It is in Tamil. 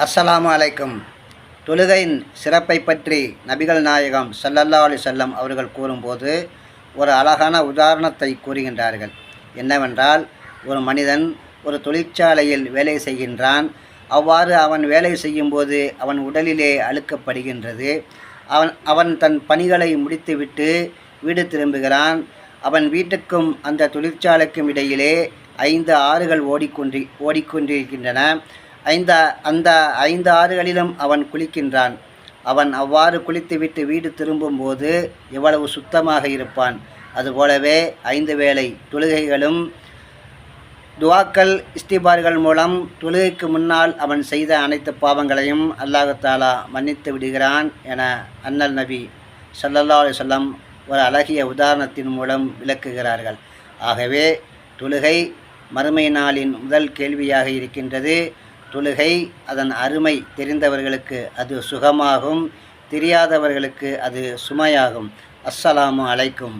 அஸ்ஸலாமு அலைக்கும். தொழுகையின் சிறப்பை பற்றி நபிகள் நாயகம் ஸல்லல்லாஹு அலைஹி வஸல்லம் அவர்கள் கூறும்போது ஒரு அழகான உதாரணத்தை கூறுகின்றார்கள். என்னவென்றால், ஒரு மனிதன் ஒரு தொழிற்சாலையில் வேலை செய்கின்றான். அவ்வாறு அவன் வேலை செய்யும்போது அவன் உடலிலே அழுக்கப்படுகின்றது. அவன் தன் பணிகளை முடித்துவிட்டு வீடு திரும்புகிறான். அவன் வீட்டுக்கும் அந்த தொழிற்சாலைக்கும் இடையிலே 5 ஆறுகள் ஓடிக்கொண்டிருக்கின்றன. அந்த 5 ஆறுகளிலும் அவன் குளிக்கின்றான். அவன் அவ்வாறு குளித்துவிட்டு வீடு திரும்பும்போது எவ்வளவு சுத்தமாக இருப்பான். அதுபோலவே 5 வேளை தொழுகைகளும் துவாக்கள் இஸ்திபார்கள் மூலம் தொழுகைக்கு முன்னால் அவன் செய்த அனைத்து பாவங்களையும் அல்லாஹ் தஆலா மன்னித்து விடுகிறான் என அண்ணல் நபி ஸல்லல்லாஹு அலைஹி வஸல்லம் ஒரு அழகிய உதாரணத்தின் மூலம் விளக்குகிறார்கள். ஆகவே தொழுகை மறுமை நாளின் முதல் கேள்வியாக இருக்கின்றது. தொழுகை அதன் அருமை தெரிந்தவர்களுக்கு அது சுகமாகும், தெரியாதவர்களுக்கு அது சுமையாகும். அஸ்ஸலாமு அலைக்கும்.